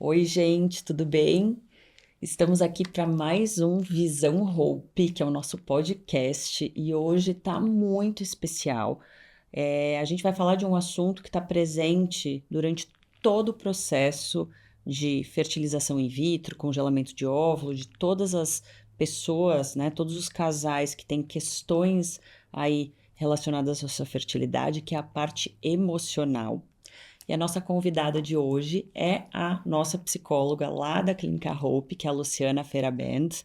Oi, gente, tudo bem? Estamos aqui para mais um Visão Hope, que é o nosso podcast, e hoje está muito especial. A gente vai falar de um assunto que está presente durante todo o processo de fertilização in vitro, congelamento de óvulo, de todas as pessoas, né, todos os casais que têm questões aí relacionadas à sua fertilidade, que é a parte emocional. E a nossa convidada de hoje é a nossa psicóloga lá da Clínica Hope, que é a Luciana Ferrabend,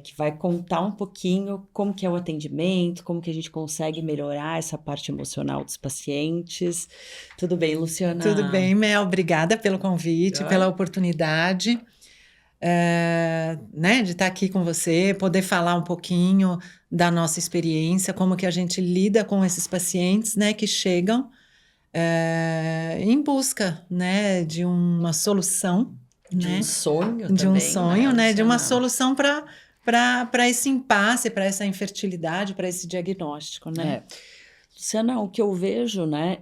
que vai contar um pouquinho como que é o atendimento, como que a gente consegue melhorar essa parte emocional dos pacientes. Tudo bem, Tudo Luciana? bem, Mel? Obrigada pelo convite, pela Joia? oportunidade, de estar aqui com você, poder falar um pouquinho da nossa experiência, como que a gente lida com esses pacientes, né, que chegam em busca, né, de uma solução, De um né, sonho de um também, né, sonho, né, de uma Luciana? solução para esse impasse, para essa infertilidade, para esse diagnóstico, né? É. Luciana, o que eu vejo, né?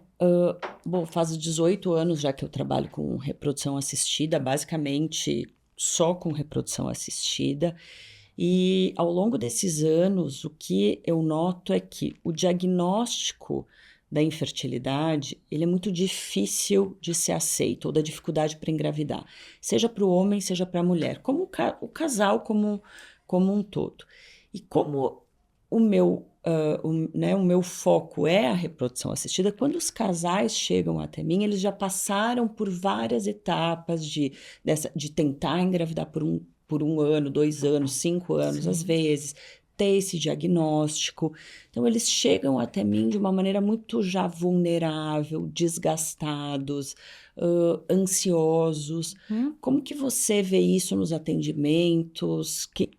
Bom, faz 18 anos já que eu trabalho com reprodução assistida, basicamente só com reprodução assistida. E ao longo desses anos, o que eu noto é que o diagnóstico da infertilidade, ele é muito difícil de ser aceito, ou da dificuldade para engravidar, seja para o homem, seja para a mulher, como o casal como um todo. E como o meu foco é a reprodução assistida, quando os casais chegam até mim, eles já passaram por várias etapas de tentar engravidar por um ano, 2 anos, 5 anos, às Sim. vezes, ter esse diagnóstico. Então, eles chegam até mim de uma maneira muito já vulnerável, desgastados, ansiosos. Como que você vê isso nos atendimentos? Que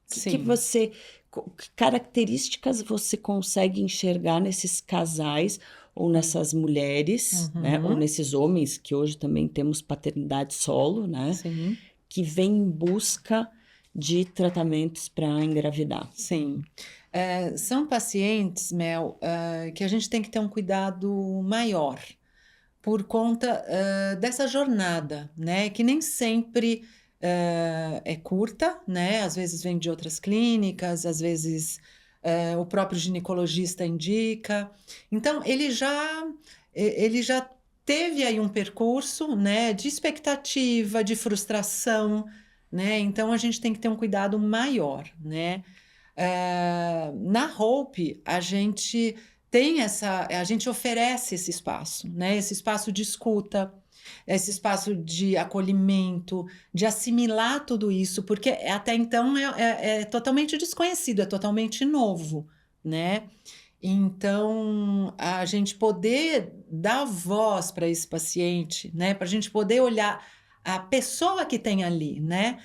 Sim. você que características você consegue enxergar nesses casais ou nessas mulheres, né, ou Uhum. nesses homens que hoje também temos paternidade solo, né, Sim. que vêm em busca de tratamentos para engravidar. Sim. São pacientes, Mel, que a gente tem que ter um cuidado maior por conta, dessa jornada, né? Que nem sempre é curta, né? Às vezes vem de outras clínicas, às vezes o próprio ginecologista indica. Então, ele já teve aí um percurso, né? De expectativa, de frustração, né? Então, a gente tem que ter um cuidado maior, né? Na Hope, a gente oferece esse espaço, né? Esse espaço de escuta, esse espaço de acolhimento, de assimilar tudo isso, porque até então é totalmente desconhecido, é totalmente novo, né? Então, a gente poder dar voz para esse paciente, né? Para a gente poder olhar a pessoa que tem ali, né?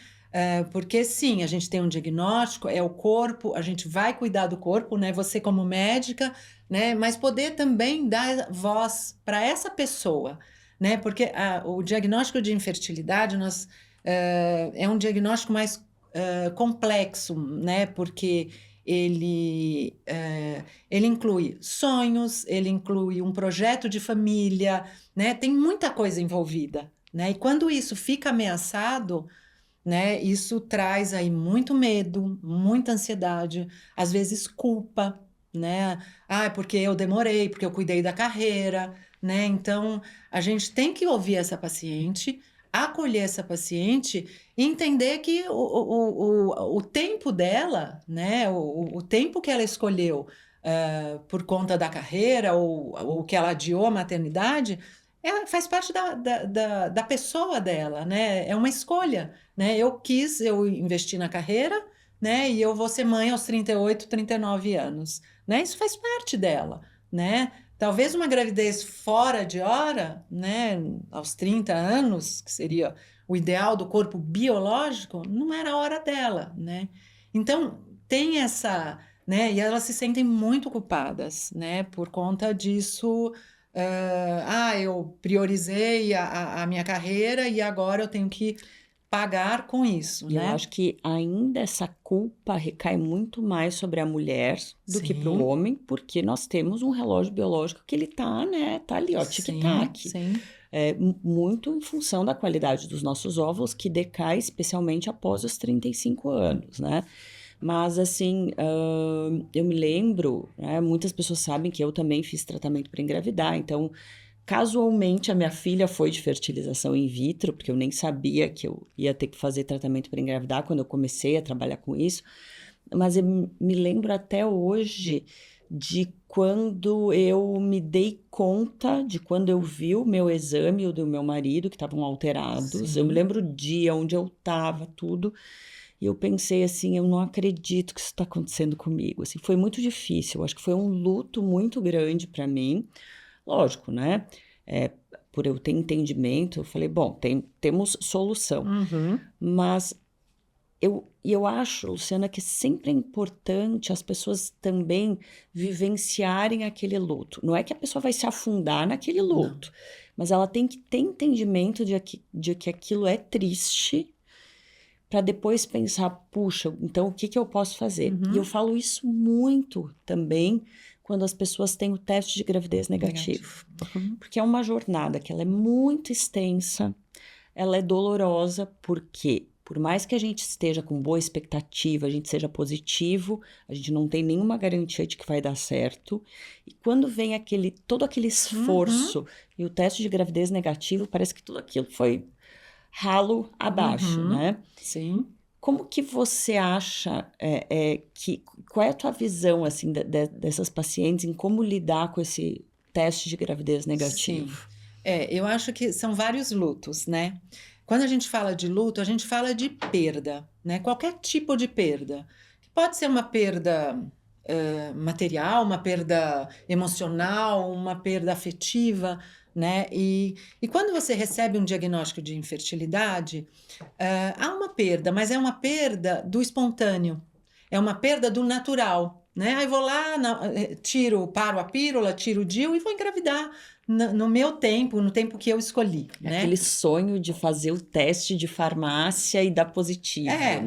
Porque sim, a gente tem um diagnóstico, é o corpo, a gente vai cuidar do corpo, né? Você como médica, né? Mas poder também dar voz para essa pessoa, né? Porque o diagnóstico de infertilidade é um diagnóstico mais complexo, né? Porque ele inclui sonhos, ele inclui um projeto de família, né? Tem muita coisa envolvida, né? E quando isso fica ameaçado, né? Isso traz aí muito medo, muita ansiedade, às vezes culpa, né? Ah, é porque eu demorei, porque eu cuidei da carreira, né? Então, a gente tem que ouvir essa paciente, acolher essa paciente e entender que o tempo dela, né? O tempo que ela escolheu por conta da carreira ou que ela adiou a maternidade, faz parte da pessoa dela, né? É uma escolha, né? Eu investi na carreira, né? E eu vou ser mãe aos 38, 39 anos, né? Isso faz parte dela, né? Talvez uma gravidez fora de hora, né? Aos 30 anos, que seria o ideal do corpo biológico, não era a hora dela, né? Então, tem essa, né? E elas se sentem muito culpadas, né? Por conta disso. Eu priorizei a minha carreira e agora eu tenho que pagar com isso, E eu né? acho que ainda essa culpa recai muito mais sobre a mulher do que para o Sim, homem, porque nós temos um relógio biológico que ele tá, né, tá ali, ó, sim, tic-tac. sim. muito em função da qualidade dos nossos óvulos, que decai especialmente após os 35 anos, né? Mas, assim, eu me lembro, né, muitas pessoas sabem que eu também fiz tratamento para engravidar, então, casualmente, a minha filha foi de fertilização in vitro, porque eu nem sabia que eu ia ter que fazer tratamento para engravidar quando eu comecei a trabalhar com isso, mas eu me lembro até hoje de quando eu me dei conta, de quando eu vi o meu exame e o do meu marido, que estavam alterados. Eu me Sim. lembro o dia onde eu estava, tudo. E eu pensei assim, eu não acredito que isso está acontecendo comigo. Assim, foi muito difícil. Eu acho que foi um luto muito grande para mim. Lógico, né? Por eu ter entendimento, eu falei, bom, temos solução. Uhum. Mas eu acho, Luciana, que sempre é importante as pessoas também vivenciarem aquele luto. Não é que a pessoa vai se afundar naquele luto, mas ela tem que ter entendimento de que aquilo é triste, para depois pensar, puxa, então o que que eu posso fazer? E eu falo isso muito também quando as pessoas têm o teste de gravidez negativo. Porque é uma jornada que ela é muito extensa, ela é dolorosa, porque por mais que a gente esteja com boa expectativa, a gente seja positivo, a gente não tem nenhuma garantia de que vai dar certo. E quando vem todo aquele esforço e o teste de gravidez negativo, parece que tudo aquilo foi ralo abaixo, né? Sim. Como que você acha qual é a tua visão assim dessas pacientes em como lidar com esse teste de gravidez negativo? Eu acho que são vários lutos, né? Quando a gente fala de luto, a gente fala de perda, né? Qualquer tipo de perda. Pode ser uma perda material, uma perda emocional, uma perda afetiva, né? E quando você recebe um diagnóstico de infertilidade, há uma perda, mas é uma perda do espontâneo, é uma perda do natural, né? Aí vou lá, paro a pílula, tiro o DIU e vou engravidar no meu tempo, no tempo que eu escolhi, né? Aquele sonho de fazer o teste de farmácia e dar positivo, né?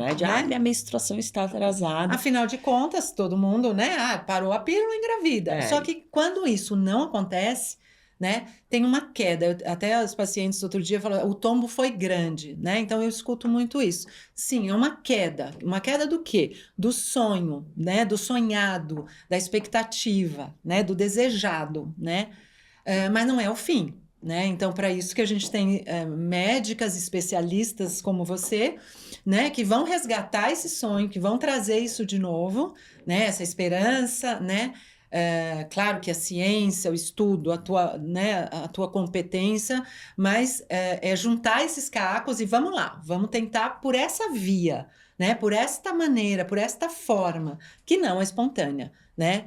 Minha menstruação está atrasada. Afinal de contas, todo mundo, né? Parou a pílula, engravida. Só que quando isso não acontece, né? Tem uma queda. Até as pacientes outro dia falaram, o tombo foi grande, né? Então eu escuto muito isso. Sim, é uma queda. Uma queda do quê? Do sonho, né? Do sonhado, da expectativa, né? Do desejado, né? Mas não é o fim, né? Então, para isso que a gente tem médicas especialistas como você, né? Que vão resgatar esse sonho, que vão trazer isso de novo, né? Essa esperança, né? Claro que a ciência, o estudo, a tua competência, mas é juntar esses cacos e vamos lá, vamos tentar por essa via, né? Por esta maneira, por esta forma, que não é espontânea, né?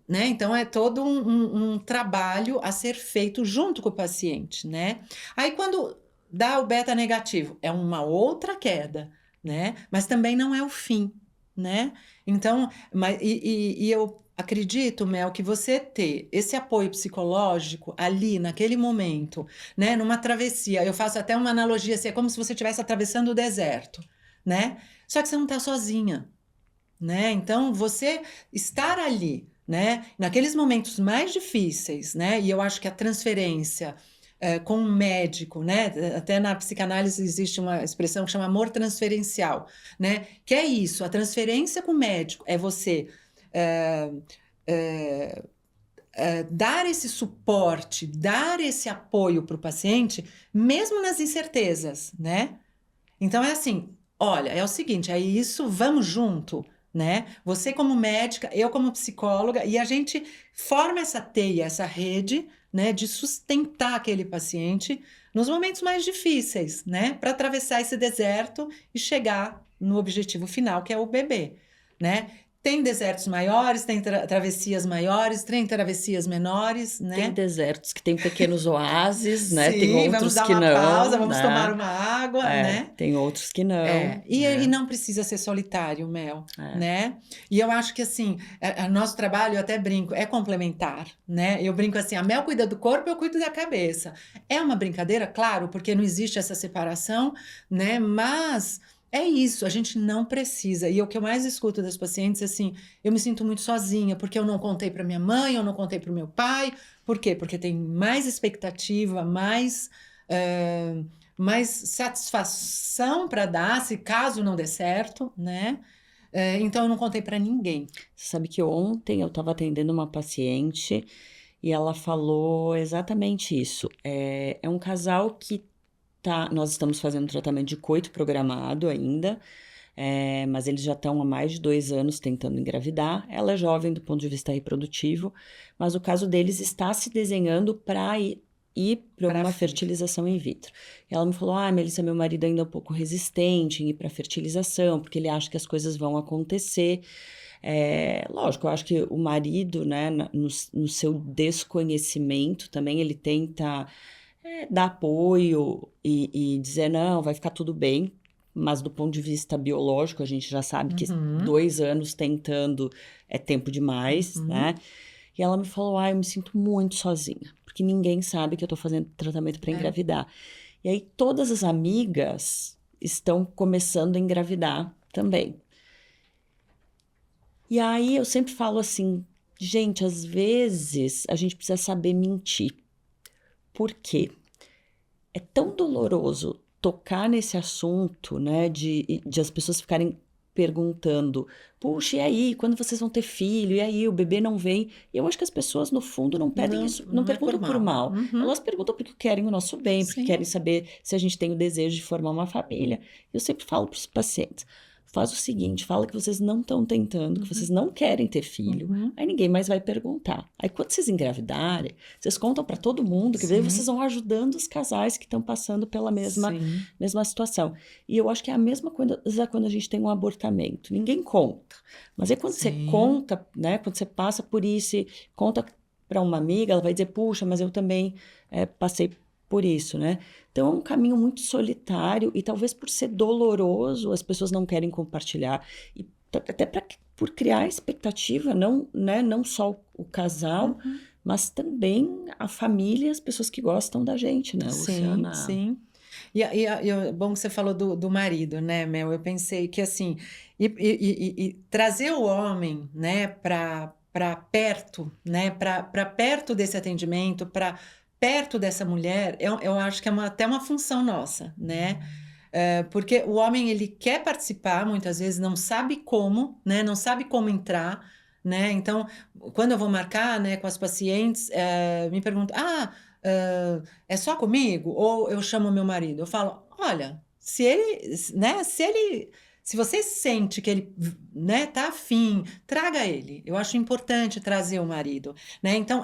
Né? Então é todo um trabalho a ser feito junto com o paciente, né? Aí quando dá o beta negativo, é uma outra queda, né? Mas também não é o fim, né? Então, eu acredito, Mel, que você ter esse apoio psicológico ali, naquele momento, né? Numa travessia, eu faço até uma analogia assim, é como se você estivesse atravessando o deserto, né? Só que você não está sozinha, né? Então, você estar ali, né? Naqueles momentos mais difíceis, né? E eu acho que a transferência com um médico, né? Até na psicanálise existe uma expressão que chama amor transferencial, né? Que é isso, a transferência com o médico é você dar esse suporte, dar esse apoio para o paciente, mesmo nas incertezas, né? Então é assim, olha, é o seguinte, é isso, vamos junto, né? Você como médica, eu como psicóloga, e a gente forma essa teia, essa rede, né, de sustentar aquele paciente nos momentos mais difíceis, né, para atravessar esse deserto e chegar no objetivo final, que é o bebê, né? Tem desertos maiores, tem travessias maiores, tem travessias menores, né? Tem desertos que tem pequenos oásis, né? Sim, Tem outros vamos dar que uma não, pausa, vamos né? tomar uma água, né? Tem outros que não. E não precisa ser solitário, Mel, né? E eu acho que, assim, nosso trabalho, eu até brinco, é complementar, né? Eu brinco assim, a Mel cuida do corpo, eu cuido da cabeça. É uma brincadeira, claro, porque não existe essa separação, né? Mas É isso, a gente não precisa. E o que eu mais escuto das pacientes é assim: eu me sinto muito sozinha, porque eu não contei para minha mãe, eu não contei para o meu pai. Por quê? Porque tem mais expectativa, eh, mais satisfação para dar, se caso não der certo, né? Então eu não contei para ninguém. Você sabe que ontem eu estava atendendo uma paciente e ela falou exatamente isso. É um casal que nós estamos fazendo tratamento de coito programado ainda, mas eles já estão há mais de 2 anos tentando engravidar. Ela é jovem do ponto de vista reprodutivo, mas o caso deles está se desenhando para ir para Para uma filho. fertilização in vitro. E ela me falou: Melissa, meu marido ainda é um pouco resistente em ir para fertilização, porque ele acha que as coisas vão acontecer. Lógico, eu acho que o marido, né, no seu desconhecimento também, ele tenta dar apoio e dizer, não, vai ficar tudo bem, mas do ponto de vista biológico, a gente já sabe que Uhum, 2 anos tentando é tempo demais, né? uhum. E ela me falou, eu me sinto muito sozinha, porque ninguém sabe que eu tô fazendo tratamento para É. engravidar. E aí todas as amigas estão começando a engravidar também. E aí eu sempre falo assim, gente, às vezes a gente precisa saber mentir. Por quê? É tão doloroso tocar nesse assunto, né, de as pessoas ficarem perguntando, puxa, e aí, quando vocês vão ter filho? E aí, o bebê não vem? E eu acho que as pessoas, no fundo, não pedem Não, isso, não não é por perguntam por mal. mal. Uhum. Elas perguntam porque querem o nosso bem, porque Sim. querem saber se a gente tem o desejo de formar uma família. Eu sempre falo para os pacientes, faz o seguinte, fala que vocês não estão tentando, que vocês Uhum, não querem ter filho, uhum. aí ninguém mais vai perguntar. Aí quando vocês engravidarem, vocês contam para todo mundo, que daí vocês Sim, vão ajudando os casais que estão passando pela sim. mesma situação. E eu acho que é a mesma coisa quando a gente tem um abortamento. Ninguém conta. Mas aí quando você Sim, conta, né, quando você passa por isso e conta para uma amiga, ela vai dizer, puxa, mas eu também passei por isso, né? Então é um caminho muito solitário e talvez por ser doloroso, as pessoas não querem compartilhar. E até por criar expectativa, não, né, não só o casal, uhum. mas também a família e as pessoas que gostam da gente, né, Sim, Luciana? sim. E bom que você falou do marido, né, Mel? Eu pensei que assim, e trazer o homem, né, para perto, né, para perto desse atendimento, para perto dessa mulher, eu acho que é até uma função nossa, né? Porque o homem ele quer participar, muitas vezes não sabe como, né? Não sabe como entrar, né? Então, quando eu vou marcar, né, com as pacientes, me perguntam: é só comigo? Ou eu chamo meu marido? Eu falo: olha, se você sente que ele, né, tá afim, traga ele. Eu acho importante trazer o marido, né? Então,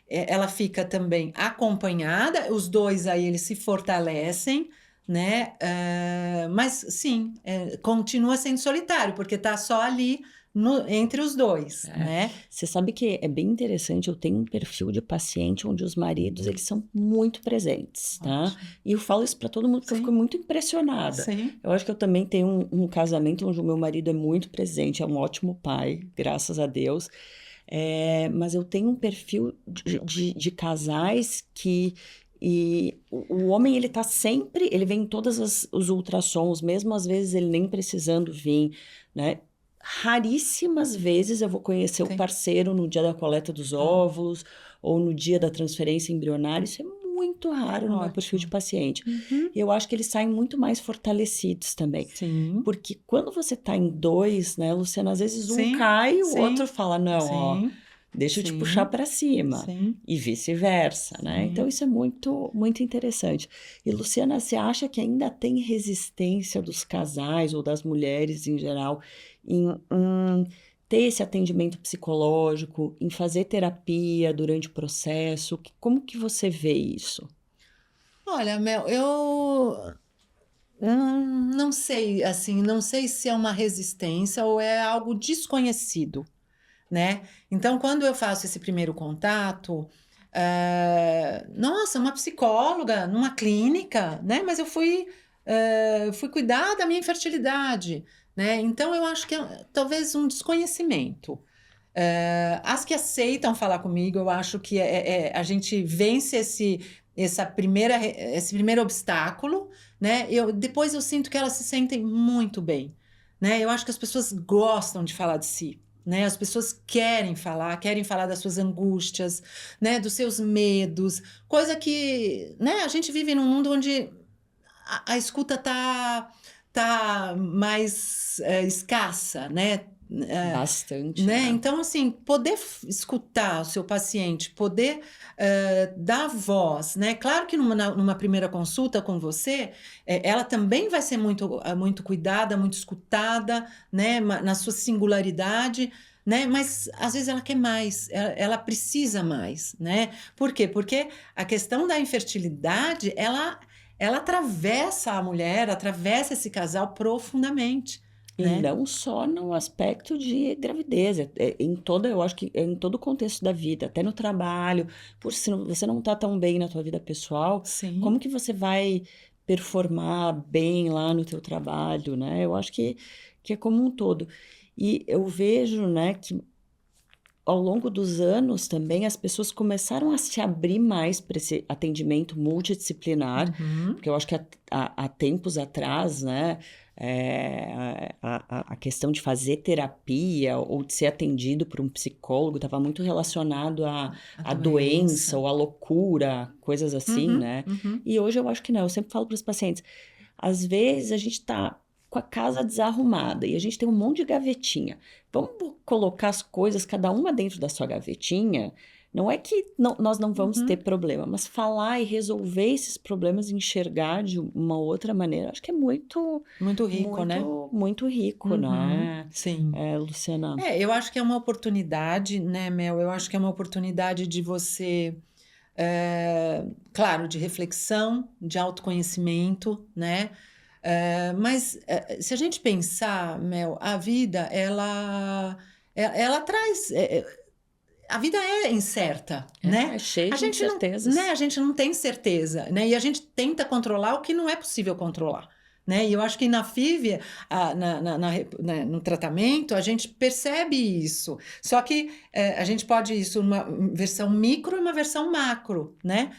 ela fica também acompanhada, os dois aí eles se fortalecem, né? Mas sim, continua sendo solitário, porque tá só ali entre os dois, É. né? Você sabe que é bem interessante, eu tenho um perfil de paciente onde os maridos, eles são muito presentes, tá? Ótimo. E eu falo isso para todo mundo porque eu fico Sim, muito impressionada. sim. Eu acho que eu também tenho um casamento onde o meu marido é muito presente, é um ótimo pai, graças a Deus. Mas eu tenho um perfil de casais que... E o homem, ele tá sempre... Ele vem em todas os ultrassons, mesmo às vezes ele nem precisando vir, né? Raríssimas vezes eu vou conhecer o Sim. parceiro no dia da coleta dos Ó, óvulos ou no dia da transferência embrionária. Isso é muito raro no meu perfil de ótimo. paciente. Uhum. E eu acho que eles saem muito mais fortalecidos também. Sim, Porque quando você tá em dois, né, Luciana, às vezes um sim, cai e o outro sim, fala, não, ó, sim, deixa eu te puxar sim, para cima. sim, E vice-versa, né? Então sim. isso é muito, muito interessante. E Luciana, você acha que ainda tem resistência dos casais ou das mulheres em geral em ter esse atendimento psicológico, em fazer terapia durante o processo? Como que você vê isso? Olha, Mel, eu não sei, assim, não sei se é uma resistência ou é algo desconhecido, né? Então, quando eu faço esse primeiro contato, nossa, uma psicóloga numa clínica, né? Mas eu fui cuidar da minha infertilidade, né? Então, eu acho que é talvez um desconhecimento. As que aceitam falar comigo, eu acho que a gente vence esse primeiro obstáculo, né? Depois eu sinto que elas se sentem muito bem, né? Eu acho que as pessoas gostam de falar de si, né? As pessoas querem falar das suas angústias, né? Dos seus medos, coisa que, né? A gente vive num mundo onde a escuta tá mais escassa, né? Bastante, Né? né? Então, assim, poder escutar o seu paciente, poder dar voz, né? Claro que numa primeira consulta com você, ela também vai ser muito cuidada, muito escutada, né? Na sua singularidade, né? Mas às vezes ela quer mais, ela precisa mais, né? Por quê? Porque a questão da infertilidade, ela atravessa a mulher, atravessa esse casal profundamente, E né? não só no aspecto de gravidez, em toda, eu acho que é em todo o contexto da vida, até no trabalho, por se você não tá tão bem na tua vida pessoal, como Sim. que você vai performar bem lá no teu trabalho, né? Eu acho que é como um todo. E eu vejo, né, que ao longo dos anos também as pessoas começaram a se abrir mais para esse atendimento multidisciplinar, Uhum. porque eu acho que há tempos atrás, né, a questão de fazer terapia ou de ser atendido por um psicólogo estava muito relacionado A à doença doença. ou à loucura, coisas assim, Uhum, né? uhum. E hoje eu acho que não, eu sempre falo para os pacientes, às vezes a gente está com a casa desarrumada e a gente tem um monte de gavetinha. Vamos colocar as coisas, cada uma dentro da sua gavetinha. Não é que nós não vamos ter Uhum. problema, mas falar e resolver esses problemas, enxergar de uma outra maneira, acho que é muito, Muito rico, né? muito, muito rico, Uhum. né, Sim. Luciana? Eu acho que é uma oportunidade, né, Mel? Eu acho que é uma oportunidade de você, claro, de reflexão, de autoconhecimento, né? Mas se a gente pensar, Mel, a vida, ela traz. A vida é incerta, né? É cheio A de gente não, né? incertezas. A gente não tem certeza, né? E a gente tenta controlar o que não é possível controlar, né? E eu acho que na FIV, no tratamento, a gente percebe isso. Só que a gente pode isso uma versão micro e uma versão macro, né?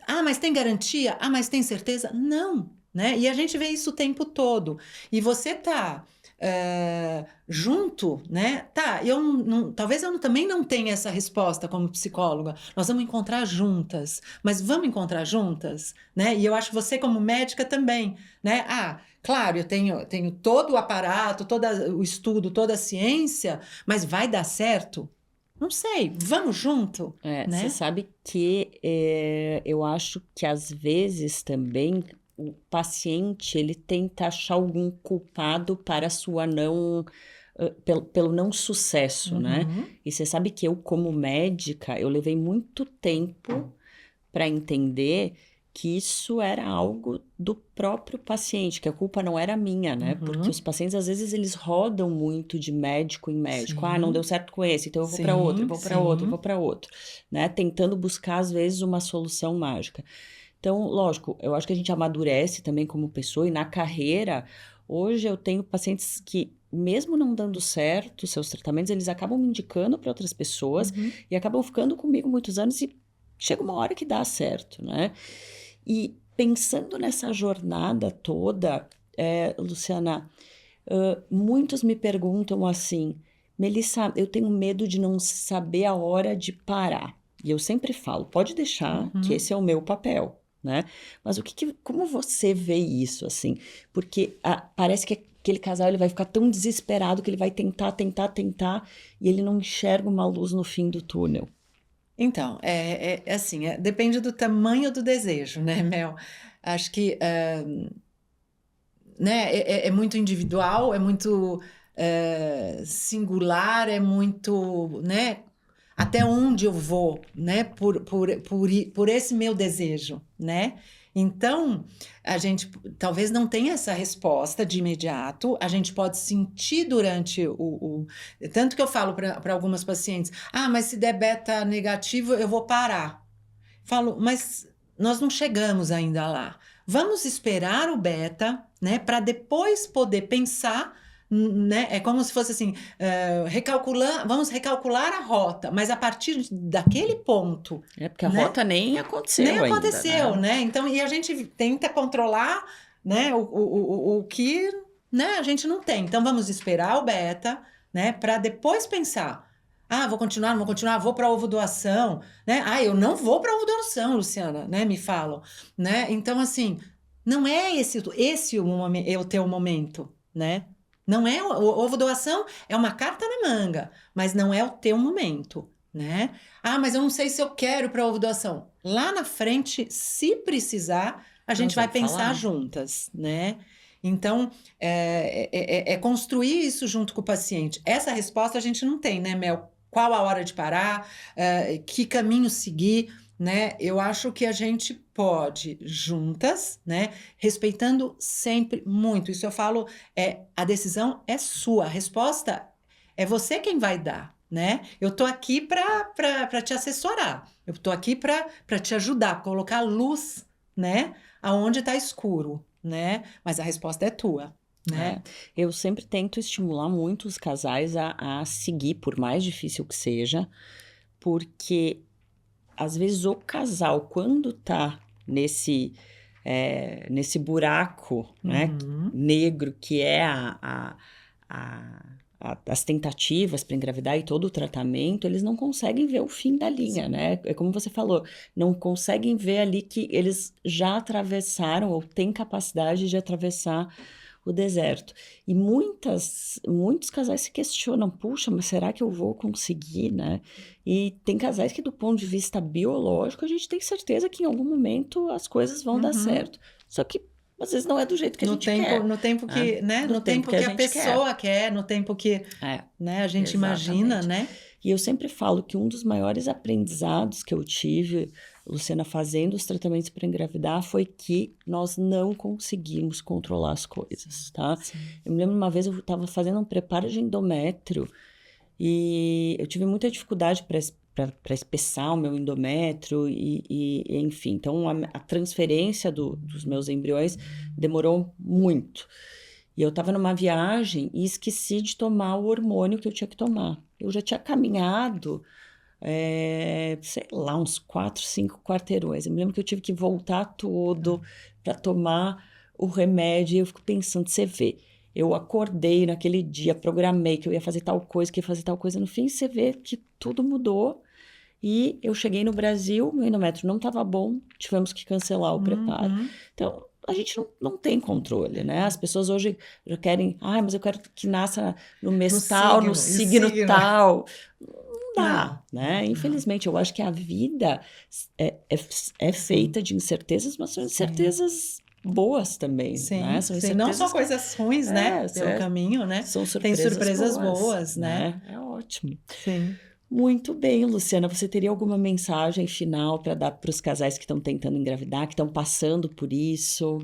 Ah, mas tem garantia? Ah, mas tem certeza? Não, né? E a gente vê isso o tempo todo. E você tá junto, né? Tá, talvez eu também não tenha essa resposta como psicóloga. Nós vamos encontrar juntas, mas vamos encontrar juntas, né? E eu acho que você como médica também, né? Ah, claro, eu tenho todo o aparato, todo o estudo, toda a ciência, mas vai dar certo? Não sei, vamos junto, Você né? sabe que eu acho que às vezes também o paciente ele tenta achar algum culpado para a sua não, pelo não sucesso, né? Uhum. E você sabe que eu, como médica, eu levei muito tempo para entender que isso era algo do próprio paciente, que a culpa não era minha, né? Porque os Uhum. pacientes, às vezes, eles rodam muito de médico em médico. Ah, não deu Sim, certo com esse, então eu vou para outro, eu sim, vou para outro, eu vou sim. para outro, né? Tentando buscar, às vezes, uma solução mágica. Então, lógico, eu acho que a gente amadurece também como pessoa e na carreira, hoje eu tenho pacientes que, mesmo não dando certo seus tratamentos, eles acabam me indicando para outras pessoas Uhum. e acabam ficando comigo muitos anos e chega uma hora que dá certo, né? E pensando nessa jornada toda, Luciana, muitos me perguntam assim, Melissa, eu tenho medo de não saber a hora de parar. E eu sempre falo, pode deixar que Uhum. esse é o meu papel, né? Mas como você vê isso, assim? Porque parece que aquele casal ele vai ficar tão desesperado que ele vai tentar, tentar, tentar, e ele não enxerga uma luz no fim do túnel. Então, é assim, depende do tamanho do desejo, né, Mel? Acho que né, é muito individual, é muito singular, é muito, né, até onde eu vou, né, por esse meu desejo, né? Então, a gente talvez não tenha essa resposta de imediato, a gente pode sentir durante Tanto que eu falo para algumas pacientes, ah, mas se der beta negativo, eu vou parar. Falo, mas nós não chegamos ainda lá. Vamos esperar o beta, né, para depois poder pensar, né? É como se fosse assim, vamos recalcular a rota, mas a partir daquele ponto, É porque a né? rota nem Nem aconteceu ainda, aconteceu, né? né? Então, e a gente tenta controlar, né, o que, né, a gente não tem. Então, vamos esperar o beta, né, para depois pensar. Ah, vou continuar, não vou continuar, vou para ovo doação, né? Ah, eu não vou para ovo doação, Luciana, né? Me falam, né? Então, assim, não é esse é o teu momento, né? Não é o ovo doação é uma carta na manga, mas não é o teu momento, né? Ah, mas eu não sei se eu quero para ovo doação. Lá na frente, se precisar, a Nós gente vai vamos pensar falar. juntas, né? Então, é construir isso junto com o paciente. Essa resposta a gente não tem, né, Mel? Qual a hora de parar, que caminho seguir, né? Eu acho que a gente pode, juntas, né, respeitando sempre muito. Isso eu falo, a decisão é sua, a resposta é você quem vai dar, né? Eu tô aqui para te assessorar. Eu tô aqui para te ajudar, colocar luz, né, aonde está escuro, né? Mas a resposta é tua, É, né? eu sempre tento estimular muito os casais a seguir, por mais difícil que seja, porque às vezes o casal, quando tá nesse buraco, né, Uhum, negro, que é as tentativas para engravidar e todo o tratamento, eles não conseguem ver o fim da linha, sim. né? É como você falou, não conseguem ver ali que eles já atravessaram ou têm capacidade de atravessar o deserto. E muitos casais se questionam, puxa, mas será que eu vou conseguir, né? E tem casais que, do ponto de vista biológico, a gente tem certeza que em algum momento as coisas vão dar Uhum. certo. Só que às vezes não é do jeito que a gente quer, No tempo né? que, né? Do No tempo tempo que a que a gente quer. pessoa quer, no tempo que, É, né, a gente imagina, exatamente. né? E eu sempre falo que um dos maiores aprendizados que eu tive, Luciana, fazendo os tratamentos para engravidar, foi que nós não conseguimos controlar as coisas, tá? Sim. Eu me lembro uma vez eu estava fazendo um preparo de endométrio e eu tive muita dificuldade para espessar o meu endométrio enfim. Então, a transferência dos meus embriões demorou muito. E eu estava numa viagem e esqueci de tomar o hormônio que eu tinha que tomar. Eu já tinha caminhado, sei lá, uns 4, 5 quarteirões. Eu me lembro que eu tive que voltar tudo para tomar o remédio. E eu fico pensando, você vê, eu acordei naquele dia, programei que eu ia fazer tal coisa, que ia fazer tal coisa. No fim, você vê que tudo mudou. E eu cheguei no Brasil, meu endométrio não estava bom, tivemos que cancelar o preparo. Uhum. Então, a gente não tem controle, né? As pessoas hoje já querem, mas eu quero que nasça no No mês tal, no signo, e o signo signo. tal. Não Não, dá, né? não. Infelizmente, eu acho que a vida é, é, é Sim, feita de incertezas, mas são sim, incertezas boas também, né? sim, São sim. Não só incertezas que coisas ruins, né? Pelo caminho, né? são Tem surpresas surpresas boas, boas, né? né? É ótimo. Sim. Muito bem, Luciana. Você teria alguma mensagem final para dar para os casais que estão tentando engravidar, que estão passando por isso?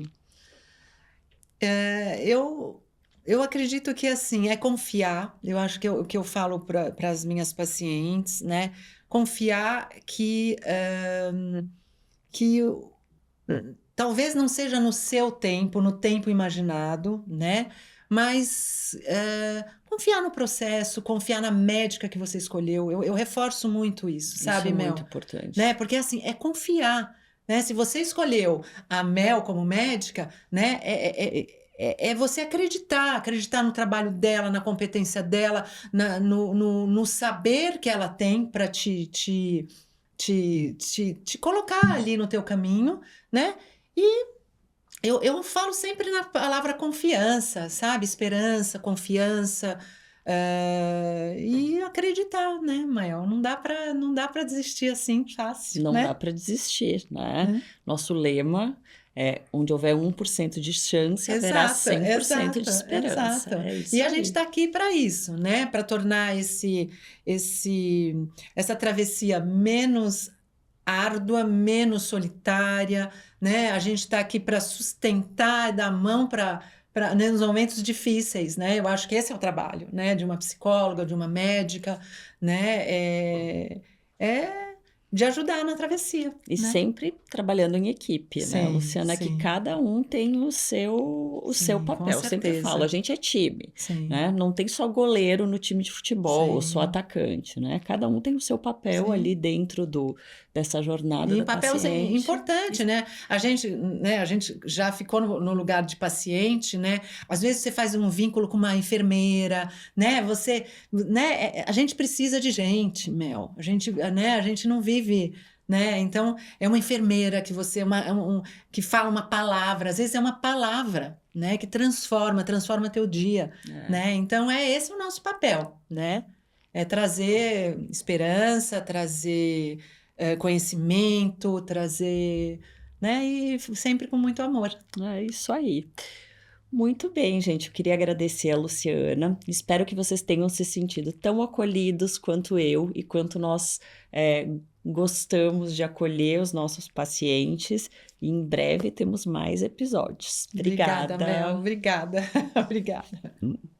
Eu acredito que assim é confiar. Eu acho que o que eu falo para as minhas pacientes, né? Confiar que talvez não seja no seu tempo, no tempo imaginado, né? Mas confiar no processo, confiar na médica que você escolheu. Eu reforço muito isso, Isso é sabe, muito Mel? Né? importante. Porque assim, é confiar, né? Se você escolheu a Mel como médica, né? É você acreditar no trabalho dela, na competência dela, no saber que ela tem para te colocar ali no teu caminho, né? E eu falo sempre na palavra confiança, sabe? Esperança, confiança, e acreditar, né, Mael? Não dá para desistir assim fácil, Não dá né? para desistir, né? Né? Nosso lema é: onde houver 1% de chance, haverá Exato, 100% de exato, esperança. exato. É E isso a gente aí. está aqui para isso, né? Para tornar essa travessia menos árdua, menos solitária, né? A gente está aqui para sustentar, dar a mão né, nos momentos difíceis, né? Eu acho que esse é o trabalho, né? De uma psicóloga, de uma médica, né? É de ajudar na travessia, E né? sempre trabalhando em equipe, né, Sim, Luciana? Que sim, cada um tem o seu sim, com papel. Eu sempre falo, a certeza. gente é time, Sim, né? Não tem só goleiro no time de futebol, ou só sim, atacante, né? Cada um tem o seu papel ali sim. dentro dessa jornada E um da papel assim, paciente. importante, né? A gente já ficou no lugar de paciente, né? Às vezes você faz um vínculo com uma enfermeira, né? A gente precisa de gente, Mel. A gente não vive, né? Então, é uma enfermeira que você, que fala uma palavra, às vezes é uma palavra, né? Que transforma teu dia, É, né? Então, é esse o nosso papel, né? É trazer esperança, trazer conhecimento, trazer, né? E sempre com muito amor. é isso aí. Muito bem, gente. Eu queria agradecer a Luciana. Espero que vocês tenham se sentido tão acolhidos quanto eu e quanto nós gostamos de acolher os nossos pacientes. E em breve temos mais episódios. Obrigada, Mel. Obrigada. Obrigada. Obrigada.